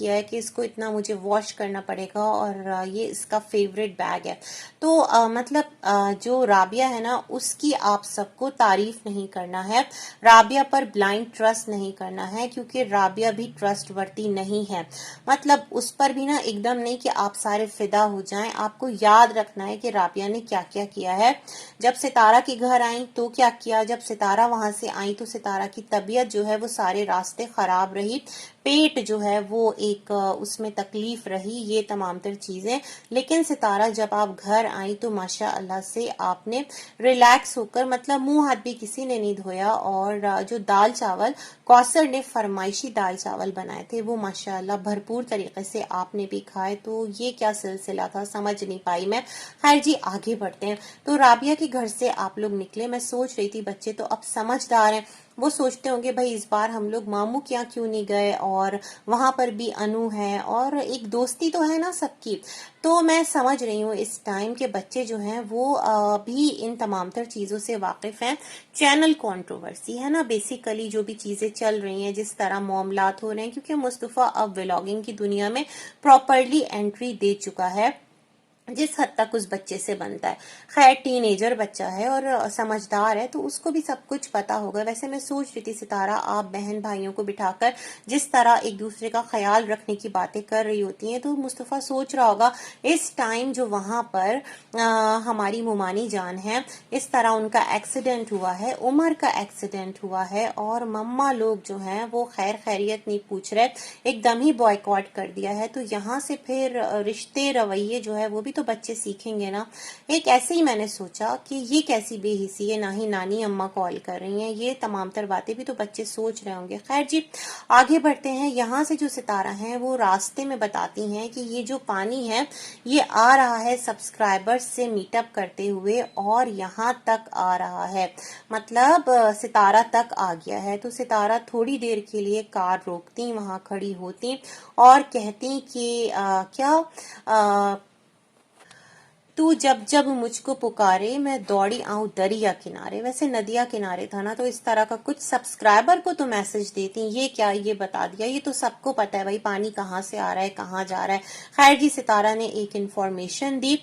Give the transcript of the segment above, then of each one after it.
کیا ہے کہ اس کو اتنا مجھے واش کرنا پڑے گا اور یہ اس کا فیوریٹ بیگ ہے. تو مطلب جو رابعہ ہے نا اس کی آپ سب کو تعریف نہیں کرنا ہے, رابعہ پر بلائنڈ ٹرسٹ نہیں کرنا ہے, کیونکہ رابعہ بھی ٹرسٹ ورتی نہیں ہے. مطلب اس پر بھی نا ایک دم نہیں کہ آپ سارے فدا ہو جائیں. آپ کو یاد رکھنا ہے کہ رابعہ نے کیا کیا کیا ہے. جب ستارہ کے گھر آئیں تو کیا کیا, جب ستارہ وہاں سے آئیں تو ستارہ کی طبیعت جو ہے وہ سارے راستے خراب رہی, پیٹ جو ہے وہ ایک اس میں تکلیف رہی, یہ تمام تر چیزیں. لیکن ستارہ جب آپ گھر آئیں تو ماشاء اللہ سے آپ نے ریلیکس ہو کر, مطلب منہ ہاتھ بھی کسی نے نہیں دھویا, اور جو دال چاول کوثر نے فرمائشی دال چاول بنائے تھے وہ ماشاء اللہ بھرپور طریقے سے آپ نے بھی کھائے. تو یہ کیا سلسلہ تھا سمجھ نہیں پائی میں. خیر جی آگے بڑھتے ہیں. تو رابعہ کے گھر سے آپ لوگ نکلے. میں سوچ رہی تھی بچے تو اب سمجھدار ہیں, وہ سوچتے ہوں گے بھائی اس بار ہم لوگ ماموں کیا کیوں نہیں گئے, اور وہاں پر بھی انو ہے اور ایک دوستی تو ہے نا سب کی. تو میں سمجھ رہی ہوں اس ٹائم کے بچے جو ہیں وہ بھی ان تمام تر چیزوں سے واقف ہیں. چینل کنٹروورسی ہے نا, بیسیکلی جو بھی چیزیں چل رہی ہیں, جس طرح معاملات ہو رہے ہیں, کیونکہ مصطفیٰ اب ولاگنگ کی دنیا میں پراپرلی انٹری دے چکا ہے جس حد تک اس بچے سے بنتا ہے. خیر ٹین ایجر بچہ ہے اور سمجھدار ہے تو اس کو بھی سب کچھ پتا ہوگا. ویسے میں سوچ رہی تھی ستارہ آپ بہن بھائیوں کو بٹھا کر جس طرح ایک دوسرے کا خیال رکھنے کی باتیں کر رہی ہوتی ہیں, تو مصطفیٰ سوچ رہا ہوگا اس ٹائم جو وہاں پر ہماری مومانی جان ہے, اس طرح ان کا ایکسیڈنٹ ہوا ہے, عمر کا ایکسیڈنٹ ہوا ہے, اور مما لوگ جو ہیں وہ خیر خیریت نہیں پوچھ رہے, ایک دم ہی بوائکاٹ کر دیا ہے. تو یہاں سے پھر رشتے رویے جو ہے وہ بھی تو بچے سیکھیں گے نا. ایک ایسے ہی میں نے سوچا کہ یہ کیسی بے حسی ہے, نہ ہی نانی اما کال کر رہی ہیں, یہ تمام تر باتیں بھی تو بچے سوچ رہے ہوں گے. خیر جی آگے بڑھتے ہیں. یہاں سے جو ستارہ ہیں وہ راستے میں بتاتی ہیں کہ یہ جو پانی ہے یہ آ رہا ہے سبسکرائبر سے میٹ اپ کرتے ہوئے اور یہاں تک آ رہا ہے, مطلب ستارہ تک آ گیا ہے. تو ستارہ تھوڑی دیر کے لیے کار روکتی, وہاں کھڑی ہوتی اور کہتی کہ کیا تو جب جب مجھ کو پکارے میں دوڑی آؤں دریا کنارے. ویسے ندیا کنارے تھا نا, تو اس طرح کا کچھ سبسکرائبر کو تو میسج دیتی. یہ کیا, یہ بتا دیا, یہ تو سب کو پتا ہے بھائی پانی کہاں سے آ رہا ہے کہاں جا رہا ہے. خیر جی ستارہ نے ایک انفارمیشن دی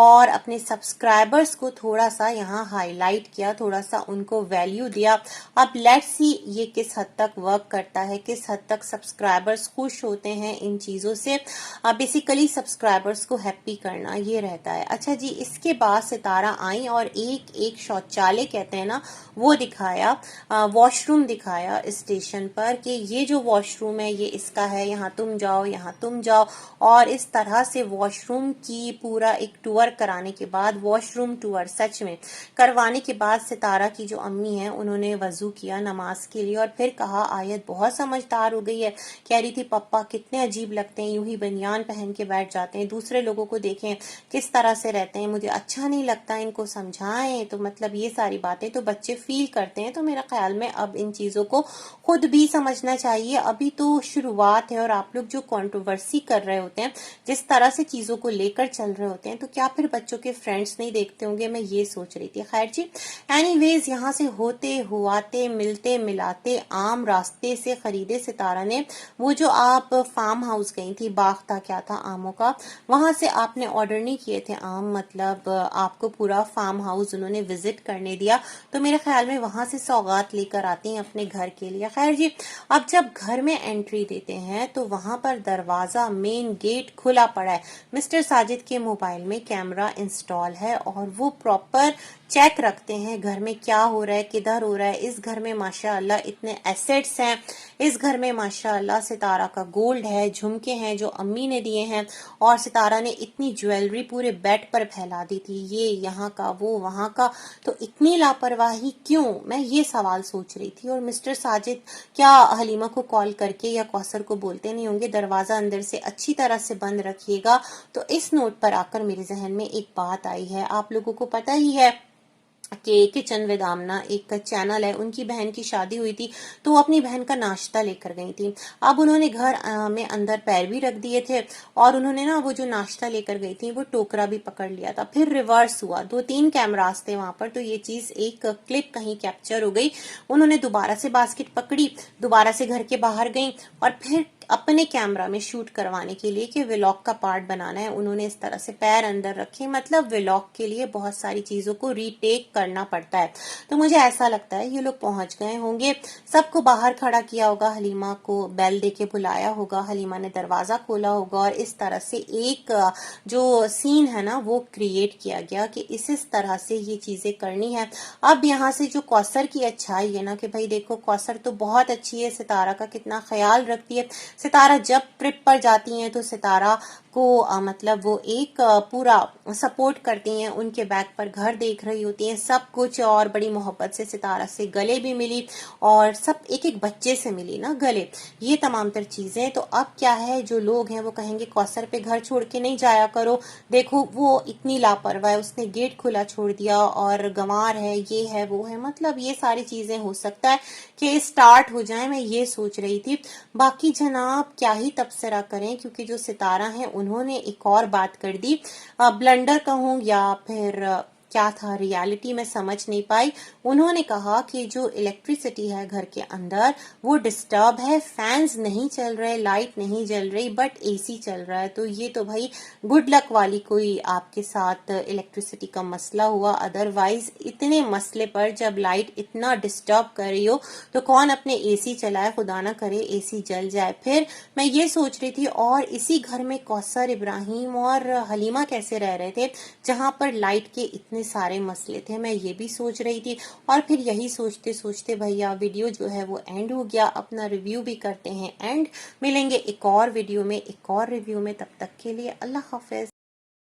اور اپنے سبسکرائبرز کو تھوڑا سا یہاں ہائی لائٹ کیا, تھوڑا سا ان کو ویلیو دیا. اب لیٹس سی یہ کس حد تک ورک کرتا ہے, کس حد تک سبسکرائبرز خوش ہوتے ہیں ان چیزوں سے. بیسیکلی سبسکرائبرز کو ہیپی کرنا یہ رہتا ہے. اچھا جی اس کے بعد ستارہ آئیں اور ایک شوچالے کہتے ہیں نا وہ دکھایا, واش روم دکھایا اسٹیشن پر کہ یہ جو واش روم ہے یہ اس کا ہے, یہاں تم جاؤ یہاں تم جاؤ. اور اس طرح سے واش روم کی پورا ایک ٹور کرانے کے بعد, واش روم ٹور سچ میں کروانے کے بعد, ستارہ کی جو امی ہیں انہوں نے وضو کیا نماز کے لیے اور پھر کہا آیت بہت سمجھدار ہو گئی ہے, کہہ رہی تھی پپا کتنے عجیب لگتے ہیں, یوں ہی بنیان پہن کے بیٹھ جاتے ہیں, دوسرے لوگوں کو دیکھیں کس طرح سے رہتے ہیں, مجھے اچھا نہیں لگتا, ان کو سمجھائیں. تو مطلب یہ ساری باتیں تو بچے فیل کرتے ہیں. تو میرا خیال میں اب ان چیزوں کو خود بھی سمجھنا چاہیے. ابھی تو شروعات ہے اور آپ لوگ جو کنٹروورسی کر رہے ہوتے ہیں, جس طرح سے چیزوں کو لے کر چل رہے ہوتے ہیں, تو کیا پھر بچوں کے فرینڈز نہیں دیکھتے ہوں گے, میں یہ سوچ رہی تھی. خیر جی اینی ویز یہاں سے ہوتے ہواتے ملتے ملاتے عام راستے سے خریدے ستارہ نے وہ جو آپ فارم ہاؤس گئی تھی, باغ تھا کیا تھا آموں کا, وہاں سے آپ نے آرڈر نہیں کیے تھے آم, مطلب آپ کو پورا فارم ہاؤس انہوں نے وزٹ کرنے دیا. تو میرے خیال میں وہاں سے سوغات لے کر آتی ہیں اپنے گھر کے لیے. خیر جی اب جب گھر میں انٹری دیتے ہیں تو وہاں پر دروازہ مین گیٹ کھلا پڑا ہے. مسٹر ساجد کے موبائل میں کیمرہ انسٹال ہے اور وہ پراپر چیک رکھتے ہیں گھر میں کیا ہو رہا ہے, کدھر ہو رہا ہے. اس گھر میں ماشاءاللہ اتنے ایسیٹس ہیں, اس گھر میں ماشاءاللہ ستارہ کا گولڈ ہے, جھمکے ہیں جو امی نے دیے ہیں, اور ستارہ نے اتنی جویلری پورے بیڈ پر پھیلا دی تھی, یہ یہاں کا وہ وہاں کا. تو اتنی لاپرواہی کیوں, میں یہ سوال سوچ رہی تھی. اور مسٹر ساجد کیا حلیمہ کو کال کر کے یا کوثر کو بولتے نہیں ہوں گے دروازہ اندر سے اچھی طرح سے بند رکھیے گا. تو اس نوٹ پر آ کر میرے ذہن میں ایک بات آئی ہے. آپ لوگوں کو پتہ ہی ہے کہ کچن ود آمنہ ایک چینل ہے, ان کی بہن کی شادی ہوئی تھی تو وہ اپنی بہن کا ناشتہ لے کر گئی تھی. اب انہوں نے گھر میں اندر پیر بھی رکھ دیے تھے اور انہوں نے نا وہ جو ناشتہ لے کر گئی تھی وہ ٹوکرا بھی پکڑ لیا تھا. پھر ریورس ہوا, 2-3 کیمراز تھے وہاں پر, تو یہ چیز ایک کلپ کہیں کیپچر ہو گئی. انہوں نے دوبارہ سے باسکٹ پکڑی, دوبارہ سے گھر کے باہر گئیں اور پھر اپنے کیمرہ میں شوٹ کروانے کے لیے کہ ولاگ کا پارٹ بنانا ہے، انہوں نے اس طرح سے پیر اندر رکھے، مطلب ولاگ کے لیے بہت ساری چیزوں کو ری ٹیک کرنا پڑتا ہے۔ تو مجھے ایسا لگتا ہے یہ لوگ پہنچ گئے ہوں گے، سب کو باہر کھڑا کیا ہوگا، حلیمہ کو بیل دے کے بلایا ہوگا، حلیمہ نے دروازہ کھولا ہوگا اور اس طرح سے ایک جو سین ہے نا وہ کریٹ کیا گیا کہ اس طرح سے یہ چیزیں کرنی ہے۔ اب یہاں سے جو کوثر کی اچھائی ہے نا کہ بھائی دیکھو کوثر تو بہت اچھی ہے، ستارہ کا کتنا خیال رکھتی ہے، ستارہ جب ٹرپ پر جاتی ہیں تو ستارہ کو مطلب وہ ایک پورا سپورٹ کرتی ہیں، ان کے بیک پر گھر دیکھ رہی ہوتی ہیں، سب کچھ، اور بڑی محبت سے ستارہ سے گلے بھی ملی اور سب ایک ایک بچے سے ملی نا گلے، یہ تمام تر چیزیں۔ تو اب کیا ہے، جو لوگ ہیں وہ کہیں گے کوثر پہ گھر چھوڑ کے نہیں جایا کرو، دیکھو وہ اتنی لاپرواہ ہے، اس نے گیٹ کھلا چھوڑ دیا اور گنوار ہے، یہ ہے وہ ہے، مطلب یہ ساری چیزیں ہو سکتا ہے کہ اسٹارٹ ہو جائیں، میں یہ سوچ رہی تھی۔ باقی جناب کیا ہی تبصرہ کریں، کیونکہ جو ستارہ ہیں انہوں نے ایک اور بات کر دی، بلنڈر کہوں یا پھر کیا تھا، ریالٹی میں سمجھ نہیں پائی۔ انہوں نے کہا کہ جو الیکٹریسٹی ہے گھر کے اندر وہ ڈسٹرب ہے، فینز نہیں چل رہے، لائٹ نہیں جل رہی، بٹ اے سی چل رہا ہے، تو یہ تو بھائی گڈ لک والی کوئی آپ کے ساتھ الیکٹریسٹی کا مسئلہ ہوا، ادروائز اتنے مسئلے پر جب لائٹ اتنا ڈسٹرب کر رہی ہو تو کون اپنے اے سی چلائے، خدا نہ کرے اے سی جل جائے۔ پھر میں یہ سوچ رہی تھی، اور اسی گھر میں کوثر، ابراہیم اور حلیمہ کیسے رہ رہے تھے جہاں پر لائٹ کے اتنے سارے مسئلے تھے، میں یہ بھی سوچ رہی تھی۔ اور پھر یہی سوچتے سوچتے بھیا ویڈیو جو ہے وہ اینڈ ہو گیا، اپنا ریویو بھی کرتے ہیں اینڈ، ملیں گے ایک اور ویڈیو میں ایک اور ریویو میں، تب تک کے لیے اللہ حافظ۔